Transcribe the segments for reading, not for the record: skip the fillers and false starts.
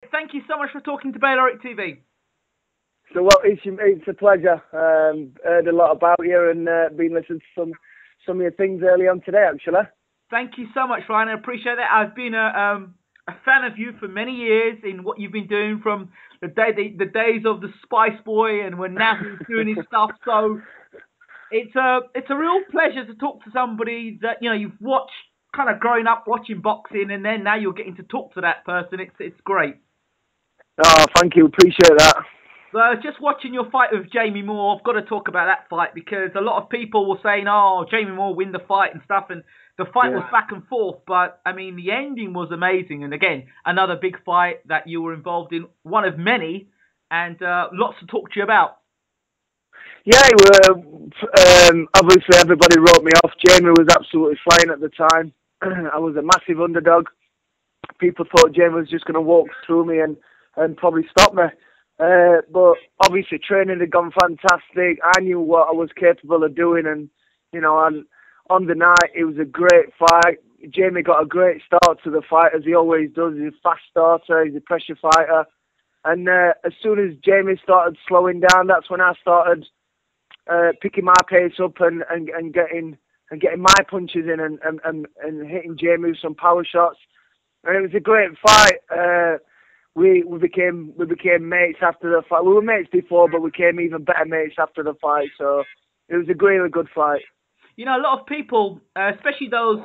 Thank you so much for talking to Bayloric TV. So, well, it's a pleasure. Heard a lot about you and been listening to some of your things early on today, actually. Thank you so much, Ryan. I appreciate that. I've been a fan of you for many years in what you've been doing from the days of the Spice Boy, and when now he's doing his stuff. So it's a real pleasure to talk to somebody that you've watched, kind of growing up watching boxing, and then now you're getting to talk to that person. It's great. Oh, thank you. Appreciate that. Just watching your fight with Jamie Moore, I've got to talk about that fight because a lot of people were saying, "Oh, Jamie Moore win the fight and stuff," and the fight was back and forth. But I mean, the ending was amazing, and again, another big fight that you were involved in, one of many, and lots to talk to you about. Yeah, obviously everybody wrote me off. Jamie was absolutely flying at the time. I was a massive underdog. People thought Jamie was just going to walk through me and probably stop me. But obviously training had gone fantastic. I knew what I was capable of doing, and on the night it was a great fight. Jamie got a great start to the fight, as he always does. He's a fast starter, he's a pressure fighter, and as soon as Jamie started slowing down, that's when I started picking my pace up and getting my punches in and hitting Jamie with some power shots, and it was a great fight. We became mates after the fight. We were mates before, but we became even better mates after the fight. So it was a really good fight. A lot of people, especially those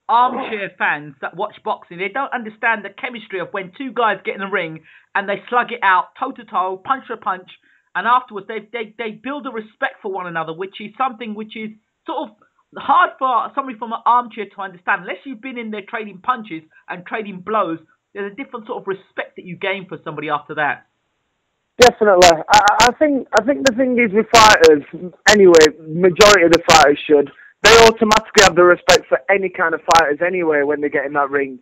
armchair fans that watch boxing, they don't understand the chemistry of when two guys get in the ring and they slug it out toe to toe, punch for punch, and afterwards they build a respect for one another, which is something which is sort of hard for somebody from an armchair to understand. Unless you've been in there trading punches and trading blows, there's a different sort of respect that you gain for somebody after that. Definitely. I think the thing is with fighters, anyway, majority of the fighters should. They automatically have the respect for any kind of fighters anyway when they get in that ring.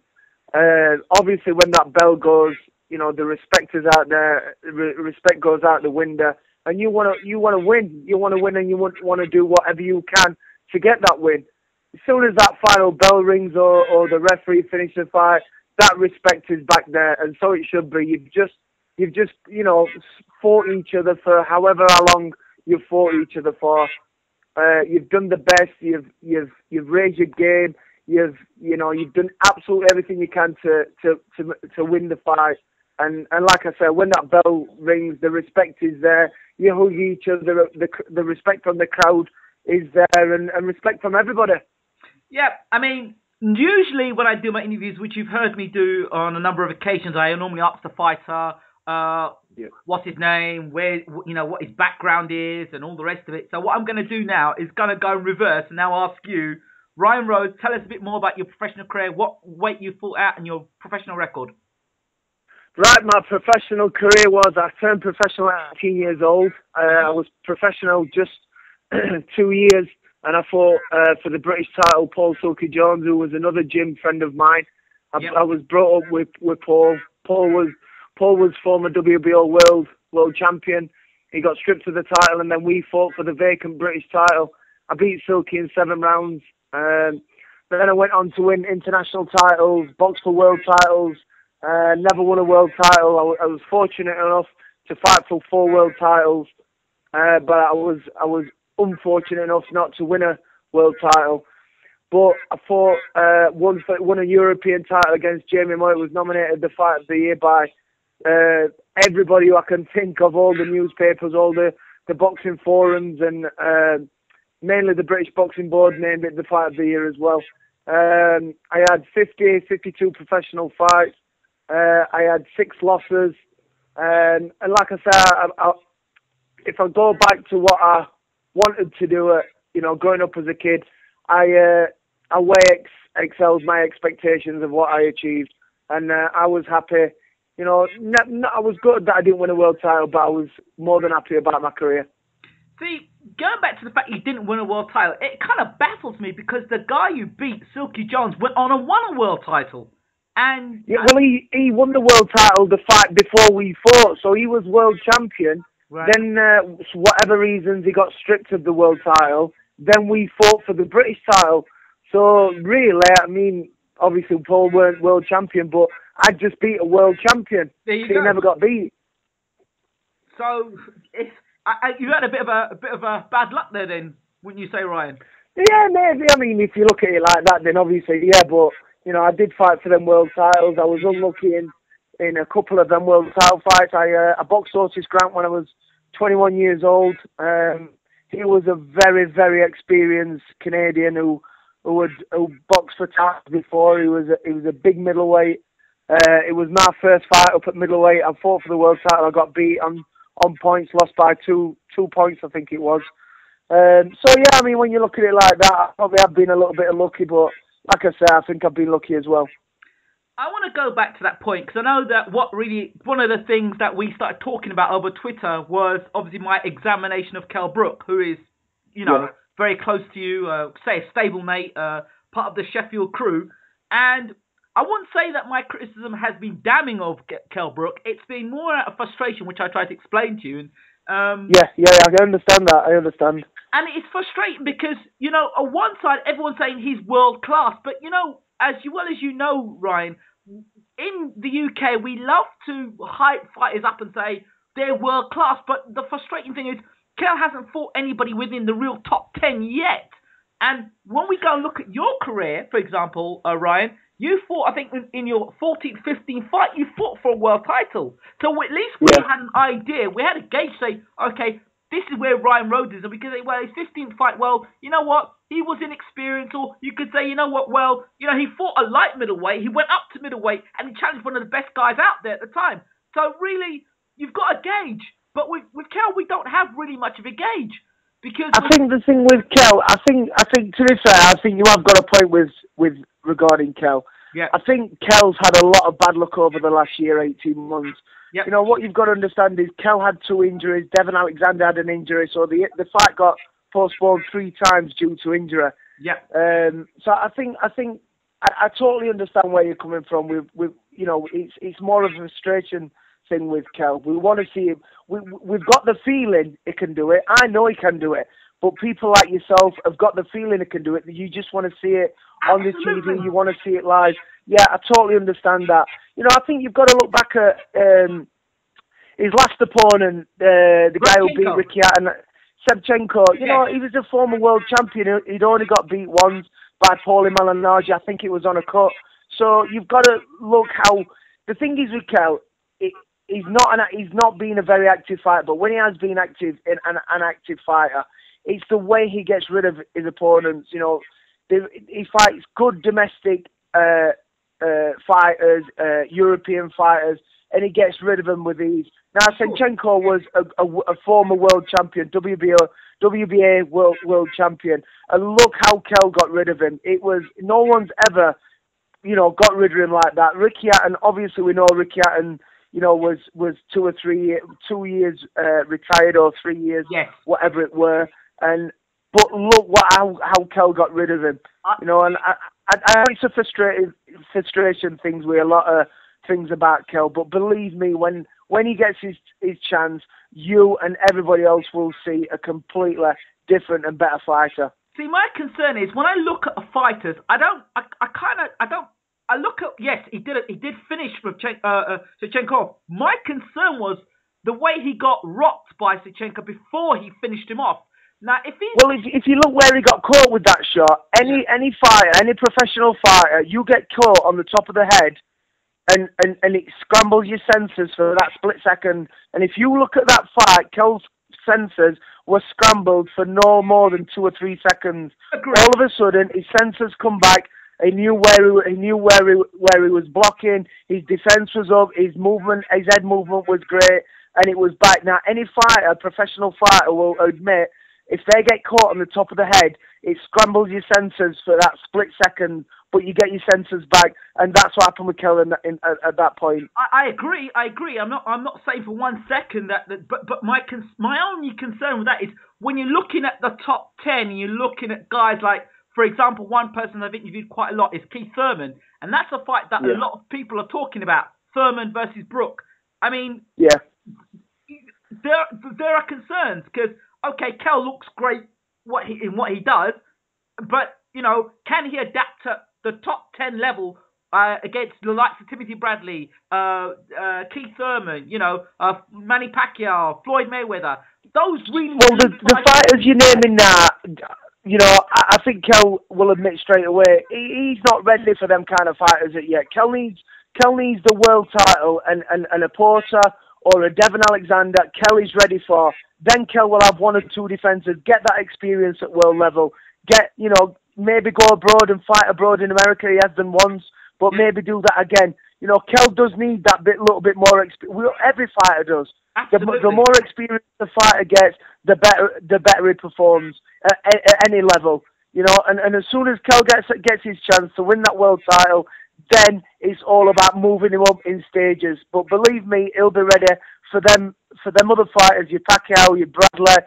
Obviously, when that bell goes, the respect is out there. Respect goes out the window, and you want to win. You want to win, and you want to do whatever you can to get that win. As soon as that final bell rings or the referee finishes the fight, that respect is back there, and so it should be. You've just fought each other for however long you've fought each other for. You've done the best. You've raised your game. You've done absolutely everything you can to win the fight. And like I said, when that bell rings, the respect is there. You hug each other. The respect from the crowd is there, and respect from everybody. Yeah, I mean, usually when I do my interviews, which you've heard me do on a number of occasions, I normally ask the fighter what's his name, where what his background is, and all the rest of it. So what I'm going to do now is going to go in reverse and now ask you, Ryan Rhodes, tell us a bit more about your professional career, what weight you fought at, and your professional record. Right, my professional career was, I turned professional at 18 years old. I was professional just 2 years, and I fought for the British title, Paul Silky Jones, who was another gym friend of mine. I was brought up with Paul. Paul was former WBO world champion. He got stripped of the title, and then we fought for the vacant British title. I beat Silky in 7 rounds. Then I went on to win international titles, box for world titles. Never won a world title. I was fortunate enough to fight for 4 world titles, but I was unfortunate enough not to win a world title. But I fought won a European title against Jamie Moore. It was nominated the Fight of the Year by everybody who I can think of, all the newspapers, all the boxing forums, and mainly the British Boxing Board named it the Fight of the Year as well. I had 52 professional fights. I had 6 losses. And like I said, if I go back to what I wanted to do, growing up as a kid, I way excelled my expectations of what I achieved, and I was happy. I was good that I didn't win a world title, but I was more than happy about my career. See, going back to the fact you didn't win a world title, it kind of baffles me because the guy you beat, Silky Jones, went on and won a world title. And he won the world title the fight before we fought, so he was world champion. Right. Then, for whatever reasons, he got stripped of the world title. Then we fought for the British title. So really, I mean, obviously Paul weren't world champion, but I just beat a world champion. There you He go. never got beat. So you had a bit of a bad luck there, then, wouldn't you say, Ryan? Yeah, maybe. I mean, if you look at it like that, then obviously, yeah. But I did fight for them world titles. I was unlucky in a couple of them world title fights. I boxed Otis Grant when I was 21 years old. He was a very, very experienced Canadian who boxed for titles before. He was a big middleweight. It was my first fight up at middleweight. I fought for the world title. I got beat on points, lost by two points, I think it was. So yeah, I mean, when you look at it like that, I probably have been a little bit unlucky, but like I say, I think I've been lucky as well. I want to go back to that point because I know that one of the things that we started talking about over Twitter was obviously my examination of Kell Brook, who is, very close to you, say a stablemate, part of the Sheffield crew. And I wouldn't say that my criticism has been damning of Kell Brook. It's been more out of frustration, which I tried to explain to you. And, yeah, I understand that. I understand. And it's frustrating because, on one side, everyone's saying he's world class. But, as well as you know, Ryan, in the UK, we love to hype fighters up and say they're world class. But the frustrating thing is, Kell hasn't fought anybody within the real top 10 yet. And when we go and look at your career, for example, Ryan, you fought, I think, in your 14th, 15th fight, you fought for a world title. So at least we had an idea. We had a gauge say, okay, this is where Ryan Rhodes is. And we could say, well, his 15th fight, well, you know what? He was inexperienced. Or you could say, you know what? Well, he fought a light middleweight. He went up to middleweight and he challenged one of the best guys out there at the time. So really, you've got a gauge. But with Kell, we don't have really much of a gauge. Because I think the thing with Kell, I think to be fair, I think you have got a point with regarding Kell. Yeah. I think Kell's had a lot of bad luck over the last year, 18 months. Yep. What you've got to understand is Kell had 2 injuries. Devon Alexander had an injury, so the fight got postponed 3 times due to injury. Yeah. So I think I totally understand where you're coming from. It's more of a frustration thing with Kell. We want to see him. We've got the feeling he can do it. I know he can do it. But people like yourself have got the feeling he can do it. You just want to see it on the TV. You want to see it live. Yeah, I totally understand that. I think you've got to look back at his last opponent, the guy who beat Ricky and Shevchenko. He was a former world champion. He'd only got beat once by Paulie Malignaggi. I think it was on a cut. So you've got to look how... The thing is with Kell, he's not been a very active fighter, but when he has been active, an active fighter, it's the way he gets rid of his opponents. He fights good domestic fighters, European fighters, and he gets rid of them with ease. Now, Shevchenko was a former world champion, WBA world champion, and look how Kell got rid of him. It was no one's ever, got rid of him like that. Ricky Hatton, obviously we know Ricky Hatton, was 2 or 3 years, 2 years retired or 3 years, whatever it were. But look how Kell got rid of him. And I know it's a frustration things with a lot of things about Kell, but believe me, when he gets his chance, you and everybody else will see a completely different and better fighter. See, my concern is when I look at fighters, I look at, yes, he did finish with Shevchenko. My concern was the way he got rocked by Shevchenko before he finished him off. Now, if you look where he got caught with that shot, any fighter, any professional fighter, you get caught on the top of the head, and it scrambles your senses for that split second. And if you look at that fight, Kell's senses were scrambled for no more than 2 or 3 seconds. Agreed. All of a sudden, his senses come back. He knew where he was blocking. His defense was up. His head movement was great, and it was back. Now, any fighter, professional fighter, will admit, if they get caught on the top of the head, it scrambles your senses for that split second, but you get your senses back, and that's what happened with Kell at that point. I agree. I'm not saying for 1 second but my only concern with that is when you're looking at the top 10, you're looking at guys like, for example, one person I've interviewed quite a lot is Keith Thurman, and that's a fight that a lot of people are talking about, Thurman versus Brook. I mean, there are concerns because, okay, Kell looks great in what he does, but, can he adapt to the top 10 level against the likes of Timothy Bradley, Keith Thurman, Manny Pacquiao, Floyd Mayweather. Those really. Well, the fighters you're naming now, I think Kell will admit straight away he's not ready for them kind of fighters yet. Kell needs the world title and a Porter or a Devon Alexander. Kell is ready for. Then Kell will have one or two defenses, get that experience at world level, maybe go abroad and fight abroad in America. He has done once, but maybe do that again. Kell does need that little bit more experience. Every fighter does. The more experience the fighter gets, the better he performs at any level. And as soon as Kell gets his chance to win that world title, then it's all about moving him up in stages. But believe me, he'll be ready for them other fighters, your Pacquiao, your Bradley,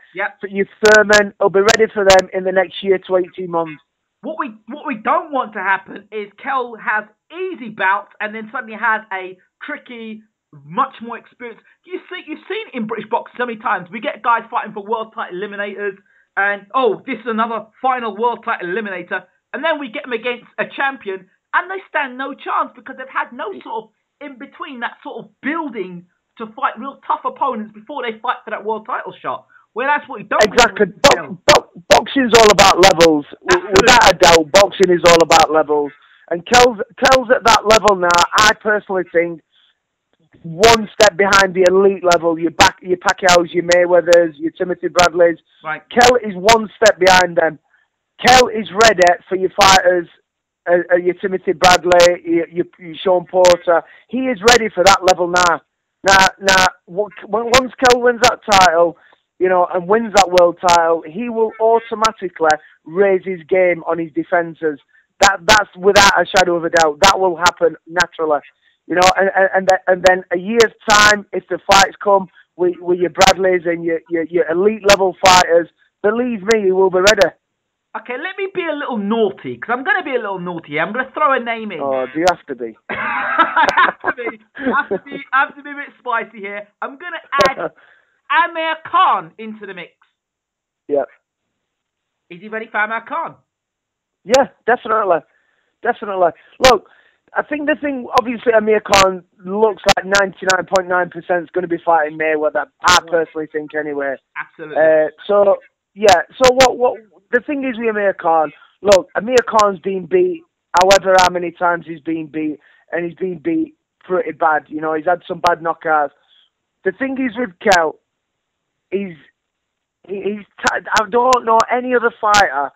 your Thurman. He'll be ready for them in the next year to 18 months. What we don't want to happen is Kell has easy bouts and then suddenly has a tricky, much more experience. You've seen in British boxing so many times. We get guys fighting for world title eliminators, and this is another final world title eliminator, and then we get them against a champion, and they stand no chance because they've had no sort of in between, that sort of building to fight real tough opponents before they fight for that world title shot. Well, that's what you don't. Exactly. Boxing's all about levels. Absolutely. Without a doubt, boxing is all about levels. And Kell's at that level now. I personally think one step behind the elite level. Your Pacquiao's, your Mayweathers, your Timothy Bradleys. Right. Kell is one step behind them. Kell is ready for your fighters, your Timothy Bradley, your Sean Porter. He is ready for that level now. Now, once Kell wins that title, and wins that world title, he will automatically raise his game on his defences. That's without a shadow of a doubt. That will happen naturally. And then a year's time, if the fights come with your Bradleys and your elite level fighters, believe me, he will be ready. Okay, let me be a little naughty, because I'm going to be a little naughty. I'm going to throw a name in. Oh, do you have to be? I have to be a bit spicy here. I'm going to add Amir Khan into the mix. Yeah. Is he ready for Amir Khan? Yeah, definitely. Look, I think the thing, obviously, Amir Khan looks like 99.9% is going to be fighting Mayweather. I personally think, anyway. Absolutely. So what the thing is with Amir Khan, look, Amir Khan's been beat however how many times he's been beat, and he's been beat pretty bad. He's had some bad knockouts. The thing is with Kell, I don't know any other fighter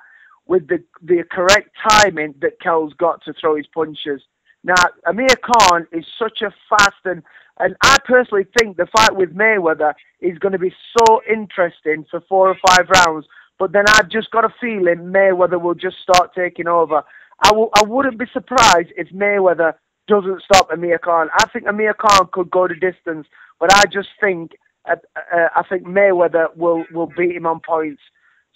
with the correct timing that Kell's got to throw his punches. Now, Amir Khan is such a fast and I personally think the fight with Mayweather is going to be so interesting for 4 or 5 rounds, but then I've just got a feeling Mayweather will just start taking over. I wouldn't be surprised if Mayweather doesn't stop Amir Khan. I think Amir Khan could go the distance, but I just think Mayweather will beat him on points.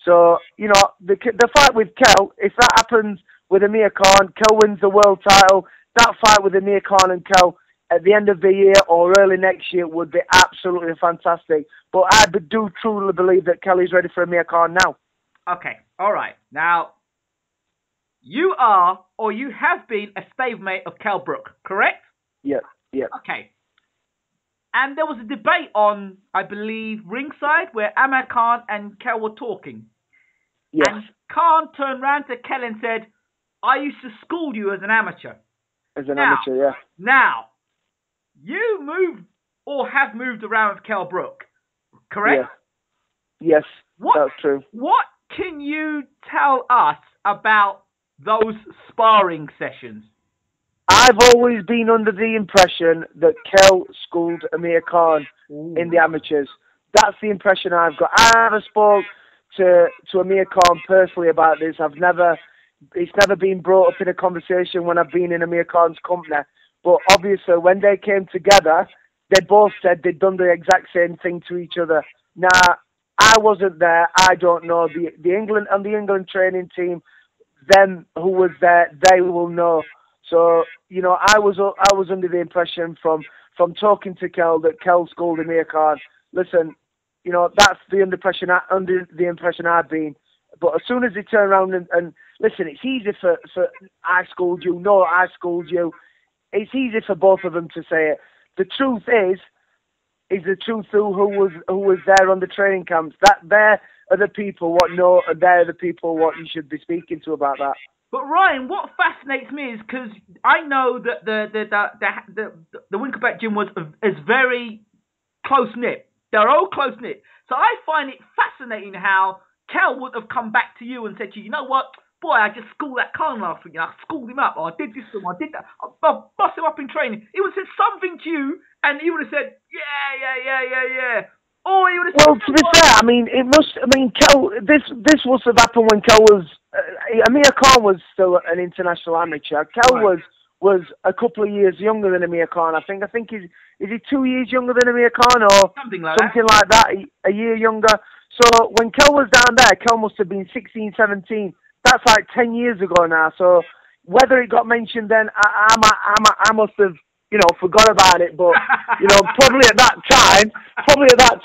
So, the fight with Kell, if that happens with Amir Khan, Kell wins the world title, that fight with Amir Khan and Kell at the end of the year or early next year would be absolutely fantastic. But I do truly believe that Kell is ready for Amir Khan now. Okay, all right. Now, you are or you have been a stablemate of Kell Brook, correct? Yeah. Okay. And there was a debate on, I believe, ringside where Amir Khan and Kell were talking. Yes. And Khan turned round to Kell and said, I used to school you as an amateur. Amateur, yeah. Now, you moved or have moved around with Kell Brook, correct? Yeah. Yes, that's true. What can you tell us about those sparring sessions? I've always been under the impression that Kell schooled Amir Khan in the amateurs. That's the impression I've got. I never spoke to Amir Khan personally about this. It's never been brought up in a conversation when I've been in Amir Khan's company. But obviously, when they came together, they both said they'd done the exact same thing to each other. Now, I wasn't there. I don't know. The England training team, them who was there, they will know. So, I was under the impression from talking to Kell that Kell schooled Amir Khan. Listen, that's under the impression I've been. But as soon as he turned around and listen, it's easy for I schooled you, no, I schooled you. It's easy for both of them to say it. The truth is the truth who was there on the training camps. That there are the people what know, and they're the people what you should be speaking to about that. But Ryan, what fascinates me is because I know that the Winkelbeck gym is very close knit. They're all close knit. So I find it fascinating how Kell would have come back to you and said to you, you know what, boy, I just schooled that Khan last week. I schooled him up. Or I did this to him. I did that. I bust him up in training. He would have said something to you, and he would have said, yeah. Or he would have said, well, to be fair, I mean, Kell, this must have happened when Kell was, Amir Khan was still an international amateur. Kell was a couple of years younger than Amir Khan. I think is he 2 years younger than Amir Khan or something like that, a year younger. So when Kell was down there, Kell must have been 16, 17. That's like 10 years ago now. So whether it got mentioned then, I must have, forgot about it. But, probably at that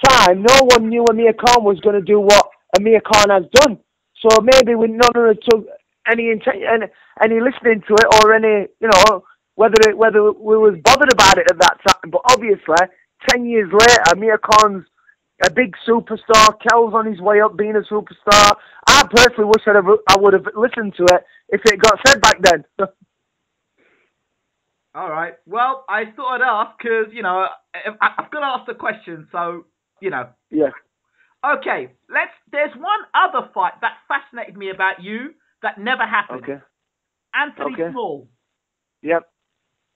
time, no one knew Amir Khan was going to do what Amir Khan has done. So maybe we none of us took any listening to it or any, whether we was bothered about it at that time. But obviously, 10 years later, Amir Khan's a big superstar. Kell's on his way up being a superstar. I personally wish I would have listened to it if it got said back then. All right. Well, I thought I'd ask because, I've got to ask the question. So, Yeah. Okay. There's one other fight that fascinated me about you that never happened. Okay. Anthony Small. Yep.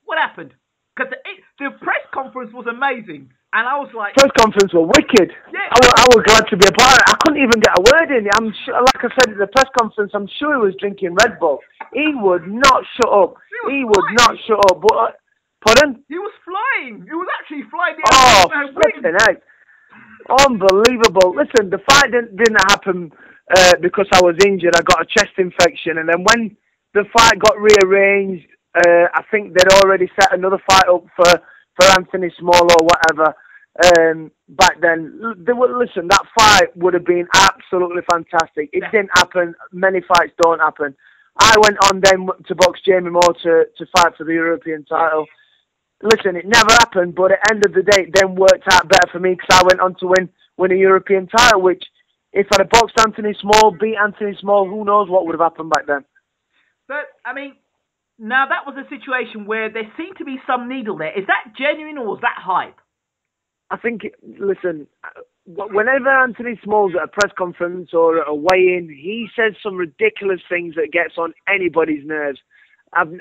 What happened? Because the press conference was amazing. And I was like... Press conference were wicked. Yeah. I was glad to be a part of it. I couldn't even get a word in. I'm sure, like I said at the press conference, I'm sure he was drinking Red Bull. He would not shut up. He would not shut up. But, pardon? He was flying. He was actually flying. Flipping heck. Unbelievable. Listen, the fight didn't happen because I was injured. I got a chest infection. And then when the fight got rearranged, I think they'd already set another fight up for Anthony Small or whatever. Back then, listen, that fight would have been absolutely fantastic. It didn't happen. Many fights don't happen. I went on then to box Jamie Moore to fight for the European title. Listen, it never happened, but at the end of the day, it then worked out better for me because I went on to win a European title, which if I'd have boxed Anthony Small, beat Anthony Small, who knows what would have happened back then. But, now that was a situation where there seemed to be some needle there. Is that genuine or was that hype? I think, listen, whenever Anthony Small's at a press conference or at a weigh-in, he says some ridiculous things that gets on anybody's nerves. Other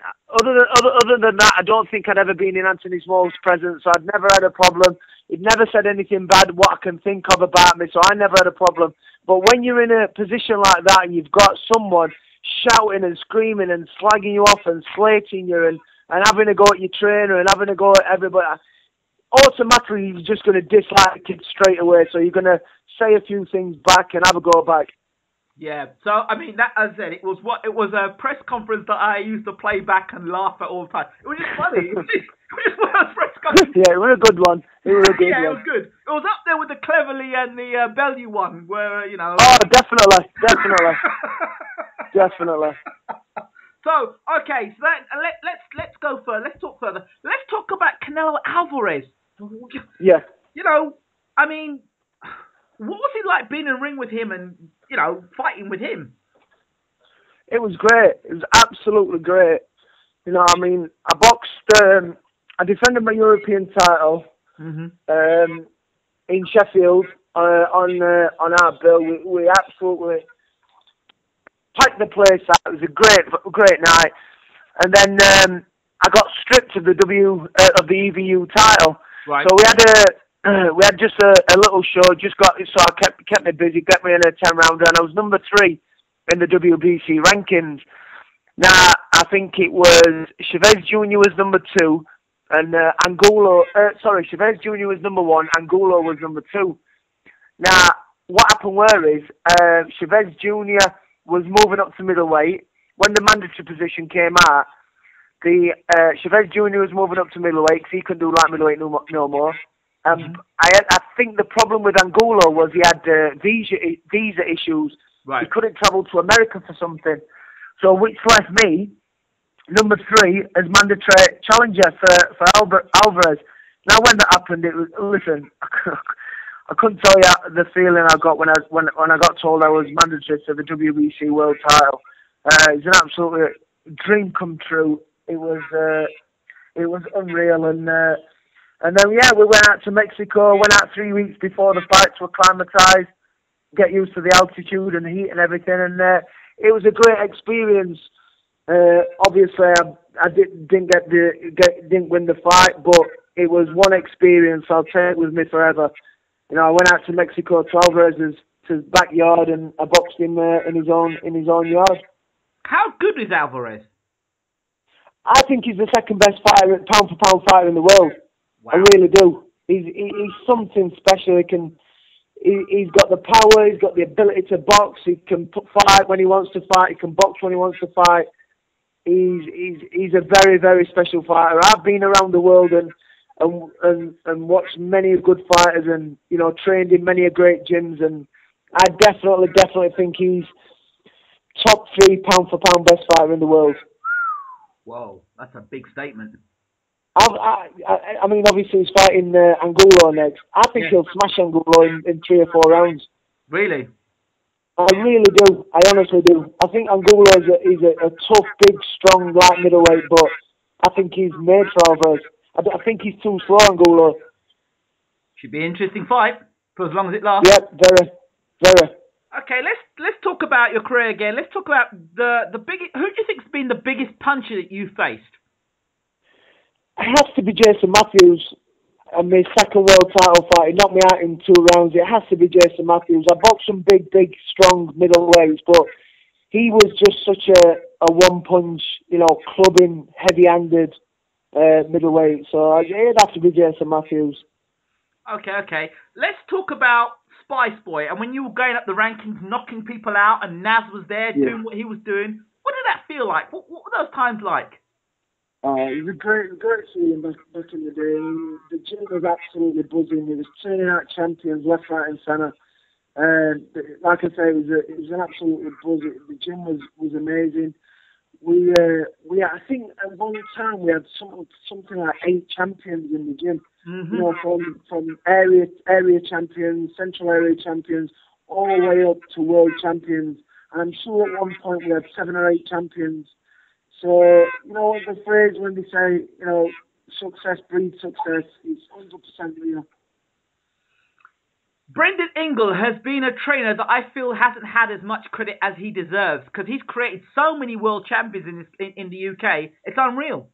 than that, I don't think I'd ever been in Anthony Small's presence, so I'd never had a problem. He'd never said anything bad, what I can think of about me, so I never had a problem. But when you're in a position like that and you've got someone shouting and screaming and slagging you off and slating you and having a go at your trainer and having a go at everybody, automatically you're just going to dislike it straight away. So you're going to say a few things back and have a go back. Yeah. So that, as I said, it was a press conference that I used to play back and laugh at all the time. It was just funny. It was just one of those press conferences. Yeah, it was a good one. It was was good. It was up there with the Cleverly and the Bellew one, where Oh, definitely. Definitely. So, okay, so let's go further. Let's talk further. Let's talk about Canelo Alvarez. Yeah. What was it like being in the ring with him and, fighting with him? It was great. It was absolutely great. I boxed, I defended my European title in Sheffield on our bill. We absolutely packed the place out. It was a great night. And then I got stripped of the EVU title. Right. So we had just a little show. So I kept me busy, got me in a 10-rounder, and I was number 3 in the WBC rankings. Now I think it was Chavez Jr. was number 2, and Chavez Jr. was number 1, Angulo was number 2. Now what happened is Chavez Jr. was moving up to middleweight. When the mandatory position came out, the Chavez Jr. was moving up to middleweight because he couldn't do light middleweight no more. I think the problem with Angulo was he had visa issues. Right. He couldn't travel to America for something. So which left me number 3 as mandatory challenger for Alvarez. Now when that happened, it was, listen, I couldn't tell you the feeling I got when I got told I was mandatory for the WBC world title. It's an absolute dream come true. It was unreal, and then we went out to Mexico. Went out 3 weeks before the fights were acclimatized, get used to the altitude and the heat and everything, and it was a great experience. Obviously, I didn't win the fight, but it was one experience I'll take with me forever. You know, I went out to Mexico to Alvarez's to backyard, and I boxed him in his own yard. How good is Alvarez? I think he's the second best fighter, pound for pound fighter in the world. Wow. I really do. He's something special. He's got the power. He's got the ability to box. He can fight when he wants to fight. He can box when he wants to fight. He's a very, very special fighter. I've been around the world and watched many good fighters, and you know, trained in many great gyms, and I definitely think he's top 3 pound for pound best fighter in the world. Whoa, that's a big statement. I mean, obviously he's fighting Angulo next. I think he'll smash Angulo in 3 or 4 rounds. Really? I really do. I honestly do. I think Angulo is a tough, big, strong light middleweight, but I think he's made for Alvarez. I think he's too slow, Angulo. Should be an interesting fight for as long as it lasts. Yep, very. Okay, let's talk about your career again. Let's talk about the biggest. Who do you think's been the biggest puncher that you faced? It has to be Jason Matthews. And my second world title fight, he knocked me out in 2 rounds. It has to be Jason Matthews. I boxed some big, strong middleweights, but he was just such a one-punch, you know, clubbing, heavy-handed middleweight. So it'd have to be Jason Matthews. Okay. Let's talk about Spice Boy. And when you were going up the rankings, knocking people out, and Naz was there doing what he was doing, what did that feel like? What were those times like? It was a great feeling back in the day. The gym was absolutely buzzing. It was turning out champions left, right, and centre. Like I say, it was an absolute buzz. The gym was amazing. I think at one time we had something like 8 champions in the gym. Mm-hmm. You know, from area champions, central area champions, all the way up to world champions. And I'm sure at one point we had 7 or 8 champions. So, you know, the phrase when they say, you know, success breeds success, it's 100% real. Brendan Ingle has been a trainer that I feel hasn't had as much credit as he deserves, because he's created so many world champions in the UK. It's unreal.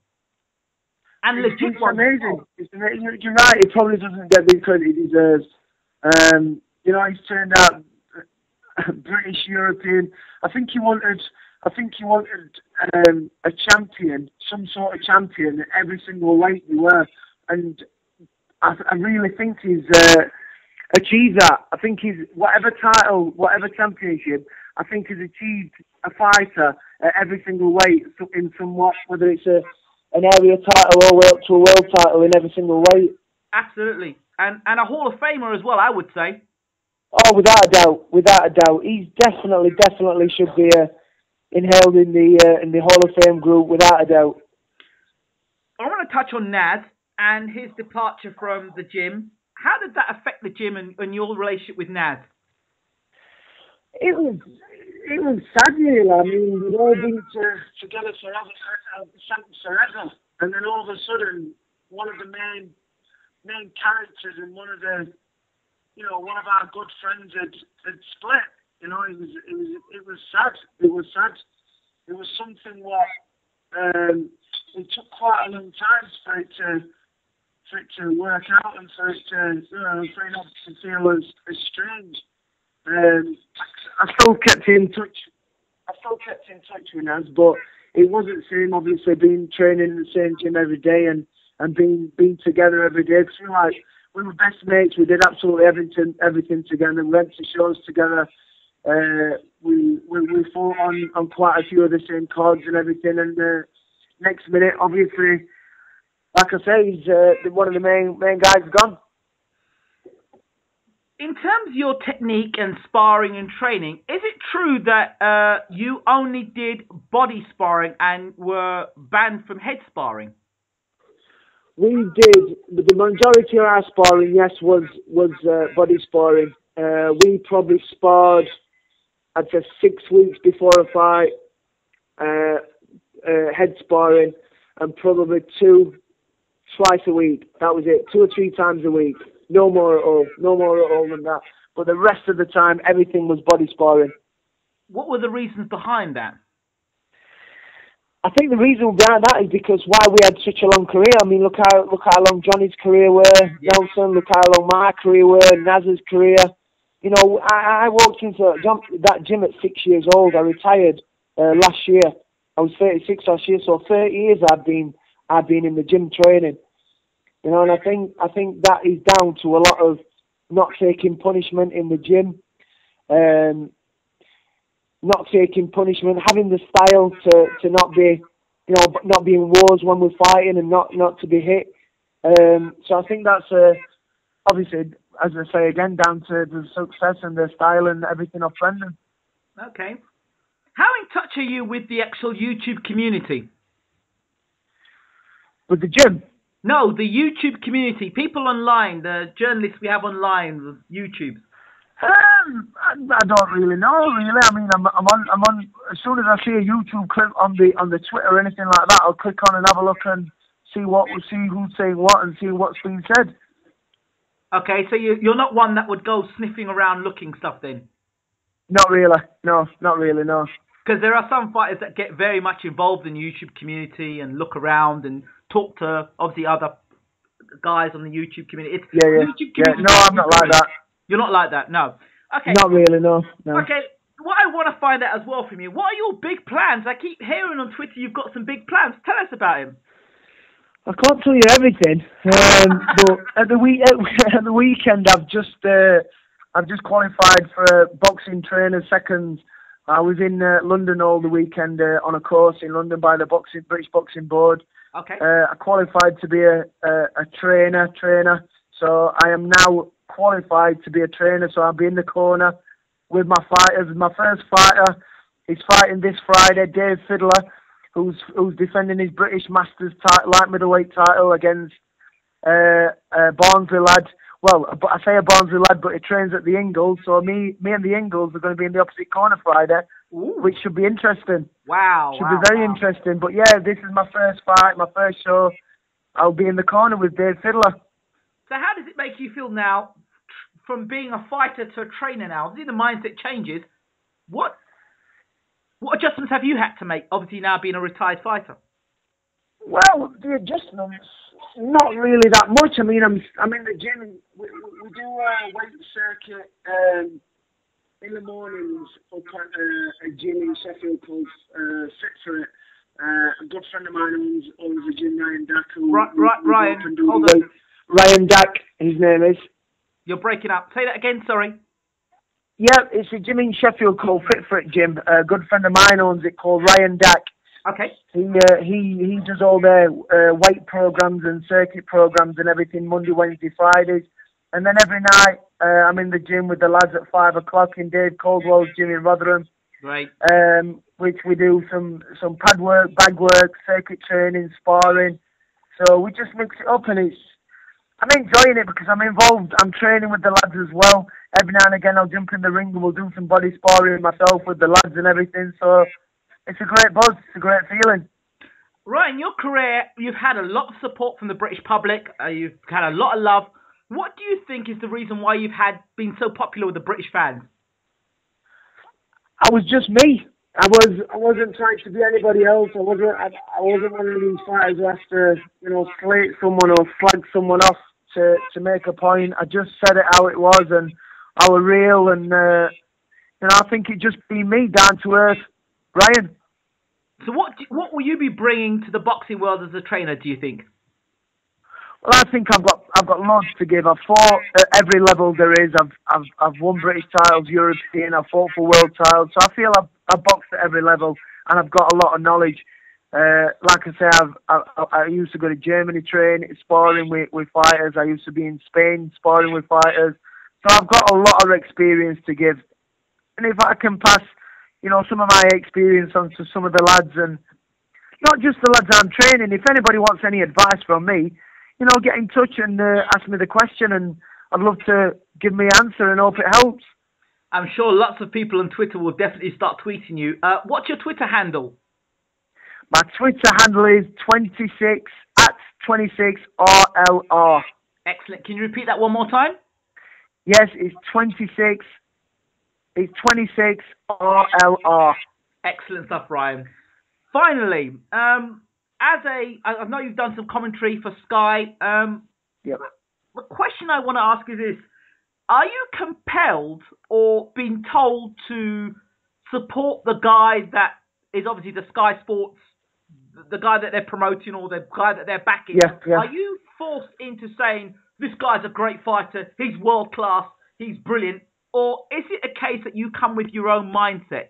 And it's amazing. It's amazing. You're right. He probably doesn't get the credit he deserves. You know, he's turned out British, European. I think he wanted a champion, some sort of champion at every single weight we were, and I really think he's achieved that. I think he's whatever title, whatever championship, I think he's achieved a fighter at every single weight in somewhat, whether it's an area title all the way up to a world title in every single weight. Absolutely, and a Hall of Famer as well, I would say. Oh, without a doubt, he's definitely should be inhaled in the Hall of Fame group, without a doubt. I want to touch on Naz and his departure from the gym. How did that affect the gym and your relationship with Naz? It was sad, really. I mean, we'd all been together forever, and then all of a sudden, one of the main characters and one of our good friends had split. You know, it was sad. It was sad. It was something what it took quite a long time for it to work out and for it not to feel as strange. I still kept in touch with Naz, but it wasn't the same. Obviously, being training in the same gym every day and being together every day. Cause we were best mates. We did absolutely everything together. We went to shows together. We fought on quite a few of the same cards and everything. And next minute, obviously, like I say, he's one of the main guys gone. In terms of your technique and sparring and training, is it true that you only did body sparring and were banned from head sparring? We did, but the majority of our sparring, yes, was body sparring. We probably sparred, I'd say 6 weeks before a fight, head sparring, and probably twice a week. That was it, 2 or 3 times a week. No more at all. No more at all than that. But the rest of the time, everything was body sparring. What were the reasons behind that? I think the reason behind that is because why we had such a long career. I mean, look how long Johnny's career were, Nelson. Look how long my career were, Naz's career. You know, I walked into that gym at 6 years old. I retired last year. I was 36 last year, so 30 years I've been in the gym training. You know, and I think that is down to a lot of not taking punishment in the gym. Not taking punishment, having the style to not be, you know, not be in wars when we're fighting and not to be hit. So I think that's obviously, as I say again, down to the success and the style and everything of Brendan. Okay. How in touch are you with the actual YouTube community? With the gym? No, the YouTube community. People online, the journalists we have online, YouTube. I don't really know. Really, I mean, I'm on. As soon as I see a YouTube clip on the Twitter or anything like that, I'll click on and have a look and see who's saying what and see what's being said. Okay, so you're not one that would go sniffing around looking stuff then? Not really. No, not really. No. Because there are some fighters that get very much involved in the YouTube community and look around and talk to obviously other guys on the YouTube community. YouTube community. No, I'm not like that. You're not like that, no. Okay. Not really, no. Okay, what I want to find out as well from you, what are your big plans? I keep hearing on Twitter you've got some big plans. Tell us about him. I can't tell you everything, but at the weekend I've just qualified for a boxing trainer seconds. I was in London all the weekend on a course in London by the British Boxing Board. Okay. I qualified to be a trainer, so I am now qualified to be a trainer, so I'll be in the corner with my fighters. My first fighter is fighting this Friday, Dave Fiddler, who's defending his British Masters light middleweight title against Barnsley lad. Well, I say a Barnsley lad, but he trains at the Ingles, so me and the Ingles are going to be in the opposite corner Friday. Ooh. Which should be interesting. Wow. Should be very interesting. But yeah, this is my first fight, my first show. I'll be in the corner with Dave Fiddler. So how does it make you feel now, from being a fighter to a trainer now? Obviously the mindset changes. What adjustments have you had to make, obviously now being a retired fighter? Well, the adjustments, not really that much. I mean, I'm in the gym. We do a weight circuit in the mornings up at a gym in Sheffield called Fit For It. A good friend of mine owns a gym, Ryan Dack. Ryan, hold on. Ryan Dack, his name is. You're breaking up. Say that again, sorry. Yeah, it's a gym in Sheffield called Fit For It Gym. A good friend of mine owns it called Ryan Dack. Okay. He does all their weight programs and circuit programs and everything Monday, Wednesday, Fridays. And then every night I'm in the gym with the lads at 5 o'clock in Dave Caldwell's gym in Rotherham. Right. Which we do some pad work, bag work, circuit training, sparring. So we just mix it up, and I'm enjoying it because I'm involved. I'm training with the lads as well. Every now and again I'll jump in the ring and we'll do some body sparring myself with the lads and everything. So it's a great buzz. It's a great feeling. Right, in your career, you've had a lot of support from the British public. You've had a lot of love. What do you think is the reason why you've been so popular with the British fans? I was just me. I wasn't trying to be anybody else. I wasn't one of these fighters who has to, slate someone or flag someone off to make a point. I just said it how it was, and I was real, and I think it just be me, down to earth, Ryan. So what will you be bringing to the boxing world as a trainer, do you think? Well, I think I've got loads to give. I've fought at every level there is. I've won British titles, European. I've fought for world titles. So I feel I've boxed at every level, and I've got a lot of knowledge. Like I say, I used to go to Germany, train, sparring with fighters. I used to be in Spain, sparring with fighters. So I've got a lot of experience to give. And if I can pass, some of my experience on to some of the lads, and not just the lads I'm training, if anybody wants any advice from me, get in touch and ask me the question, and I'd love to give me an answer and hope it helps. I'm sure lots of people on Twitter will definitely start tweeting you. What's your Twitter handle? My Twitter handle is 26@26RLR. Excellent. Can you repeat that one more time? Yes, it's 26. It's 26RLR. Excellent stuff, Ryan. Finally, I know you've done some commentary for Sky. Yep. The question I want to ask is this. Are you compelled or being told to support the guy that is obviously the Sky Sports, the guy that they're promoting or the guy that they're backing? Yeah. Are you forced into saying, this guy's a great fighter, he's world class, he's brilliant? Or is it a case that you come with your own mindset?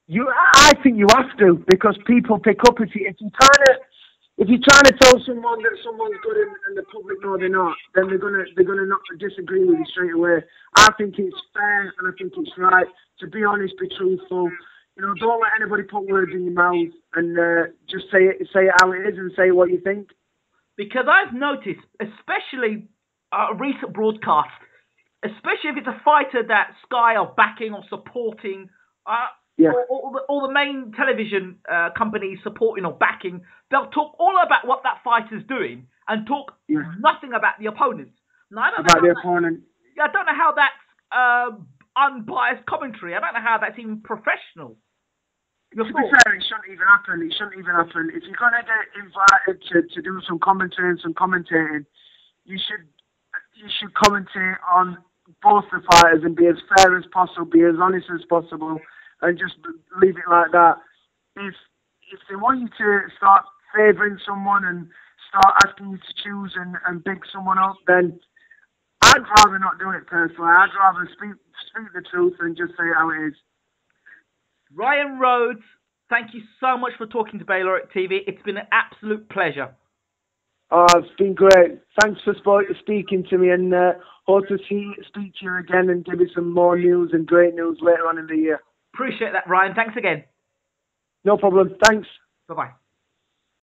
I think you have to, because people pick up if you're trying to tell someone that someone's good and the public know they're not, then they're gonna not disagree with you straight away. I think it's fair and I think it's right to be honest, be truthful. Don't let anybody put words in your mouth, and just say it how it is and say what you think. Because I've noticed, especially a recent broadcast, especially if it's a fighter that Sky are backing or supporting, or the main television companies supporting or backing, they'll talk all about what that fighter's doing and talk nothing about the opponent. Now, I don't know how that's unbiased commentary. I don't know how that's even professional. To be fair, it shouldn't even happen. If you're going to get invited to do some commentary and some commentating, you should commentate on both the fighters and be as fair as possible, be as honest as possible, and just leave it like that. If they want you to start favouring someone and start asking you to choose and big someone up, then I'd rather not do it personally. I'd rather speak the truth and just say it how it is. Ryan Rhodes, thank you so much for talking to Bayloric TV. It's been an absolute pleasure. Oh, it's been great. Thanks for speaking to me, and hope to speak to you again and give you some more news and great news later on in the year. Appreciate that, Ryan. Thanks again. No problem. Thanks. Bye-bye.